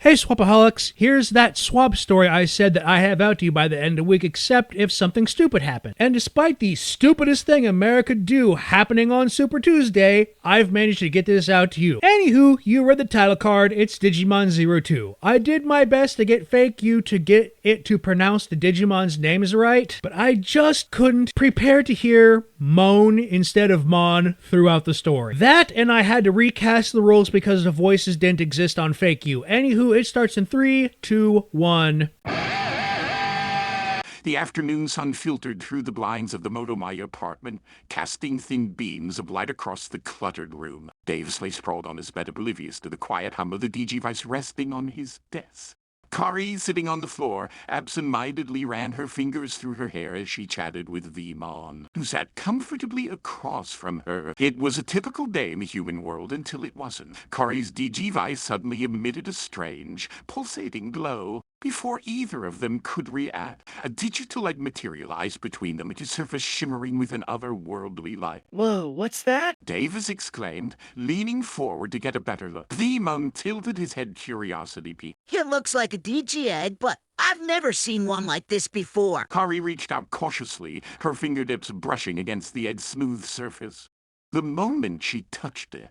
Hey Swapaholics, here's that swap story I said that I have out to you by the end of the week, except if something stupid happened. And despite the stupidest thing America could do happening on Super Tuesday, I've managed to get this out to you. Anywho, you read the title card, it's Digimon 02. I did my best to get Fake You to get it to pronounce the Digimon's names right, but I just couldn't prepare to hear moan instead of mon throughout the story. That, and I had to recast the rules because the voices didn't exist on Fake You. Anywho, it starts in 3, 2, 1. The afternoon sun filtered through the blinds of the Motomaya apartment, casting thin beams of light across the cluttered room. Dave lay sprawled on his bed, oblivious to the quiet hum of the Digivice resting on his desk. Kari, sitting on the floor, absent-mindedly ran her fingers through her hair as she chatted with Vmon, who sat comfortably across from her. It was a typical day in the human world until it wasn't. Kari's Digivice suddenly emitted a strange, pulsating glow. Before either of them could react, a digital egg materialized between them, its surface shimmering with an otherworldly light. Whoa, what's that? Davis exclaimed, leaning forward to get a better look. Vmon tilted his head, curiosity peaked. It looks like a DG egg, but I've never seen one like this before. Kari reached out cautiously, her fingertips brushing against the egg's smooth surface. The moment she touched it,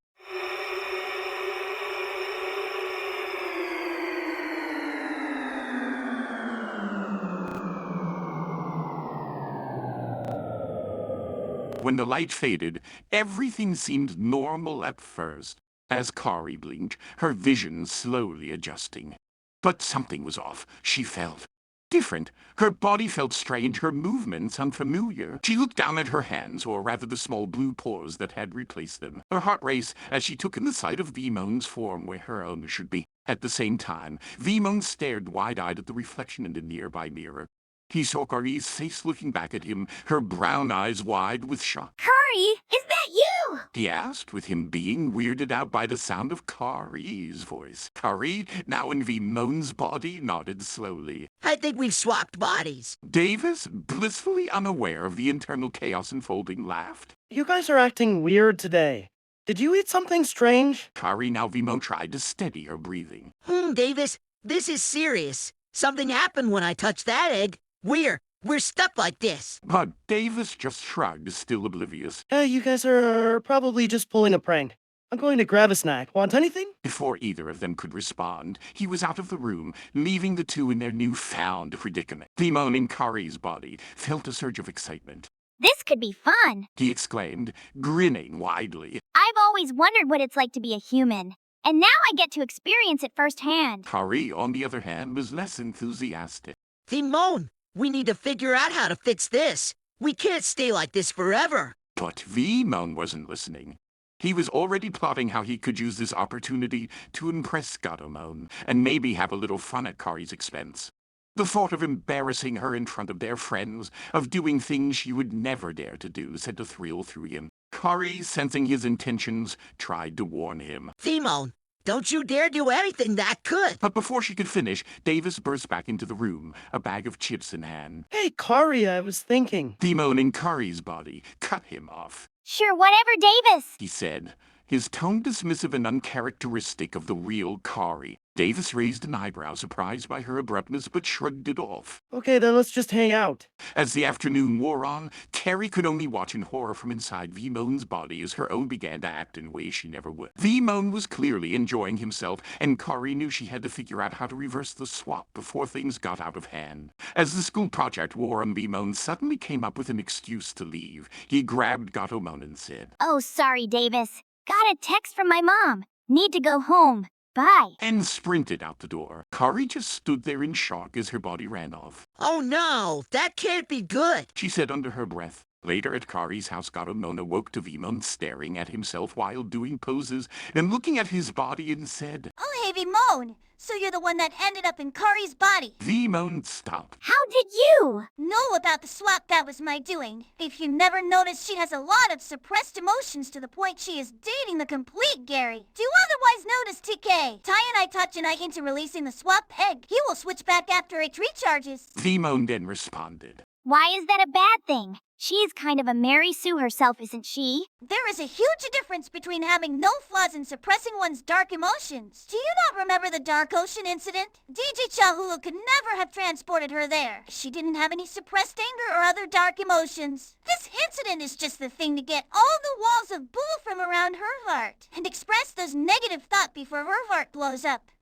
when the light faded, everything seemed normal at first. As Kari blinked, her vision slowly adjusting. But something was off, she felt. Different. Her body felt strange, her movements unfamiliar. She looked down at her hands, or rather the small blue paws that had replaced them. Her heart raced as she took in the sight of Vmon's form where her own should be. At the same time, Vmon stared wide-eyed at the reflection in the nearby mirror. He saw Kari's face looking back at him, her brown eyes wide with shock. Kari, is that you? He asked, with him being weirded out by the sound of Kari's voice. Kari, now in Vmon's body, nodded slowly. I think we've swapped bodies. Davis, blissfully unaware of the internal chaos unfolding, laughed. You guys are acting weird today. Did you eat something strange? Kari, now Vmon, tried to steady her breathing. Davis, this is serious. Something happened when I touched that egg. We're stuck like this. But Davis just shrugged, still oblivious. You guys are probably just pulling a prank. I'm going to grab a snack. Want anything? Before either of them could respond, he was out of the room, leaving the two in their newfound predicament. Vmon, in Kari's body, felt a surge of excitement. This could be fun. He exclaimed, grinning widely. I've always wondered what it's like to be a human, and now I get to experience it firsthand. Kari, on the other hand, was less enthusiastic. Vmon, we need to figure out how to fix this. We can't stay like this forever. But Vmon wasn't listening. He was already plotting how he could use this opportunity to impress Gatomon, and maybe have a little fun at Kari's expense. The thought of embarrassing her in front of their friends, of doing things she would never dare to do, sent a thrill through him. Kari, sensing his intentions, tried to warn him. Vmon, don't you dare do anything that could. But before she could finish, Davis burst back into the room, a bag of chips in hand. Hey, Kari, I was thinking. Vmon, in Kari's body, cut him off. Sure, whatever, Davis. He said, his tone dismissive and uncharacteristic of the real Kari. Davis raised an eyebrow, surprised by her abruptness, but shrugged it off. Okay, then let's just hang out. As the afternoon wore on, Kari could only watch in horror from inside Vmon's body as her own began to act in ways she never would. Vmon was clearly enjoying himself, and Kari knew she had to figure out how to reverse the swap before things got out of hand. As the school project wore on, Vmon suddenly came up with an excuse to leave. He grabbed Gatomon and said, Oh, sorry, Davis. Got a text from my mom. Need to go home. Bye. and sprinted out the door. Kari just stood there in shock as her body ran off. Oh no, that can't be good. She said under her breath. Later at Kari's house, Gatomon awoke to Vmon staring at himself while doing poses and looking at his body and said, Oh, hey, Vmon. So you're the one that ended up in Kari's body. Vmon, stop. How did you? Know about the swap, that was my doing. If you never noticed, she has a lot of suppressed emotions to the point she is dating the complete Gary. Do you otherwise notice, TK? Ty and I touch an eye into releasing the swap egg. He will switch back after it recharges. Vmon then responded. Why is that a bad thing? She's kind of a Mary Sue herself, isn't she? There is a huge difference between having no flaws and suppressing one's dark emotions. Do you not remember the Dark Ocean incident? DJ Chahula could never have transported her there. She didn't have any suppressed anger or other dark emotions. This incident is just the thing to get all the walls of bull from around her heart and express those negative thoughts before her heart blows up.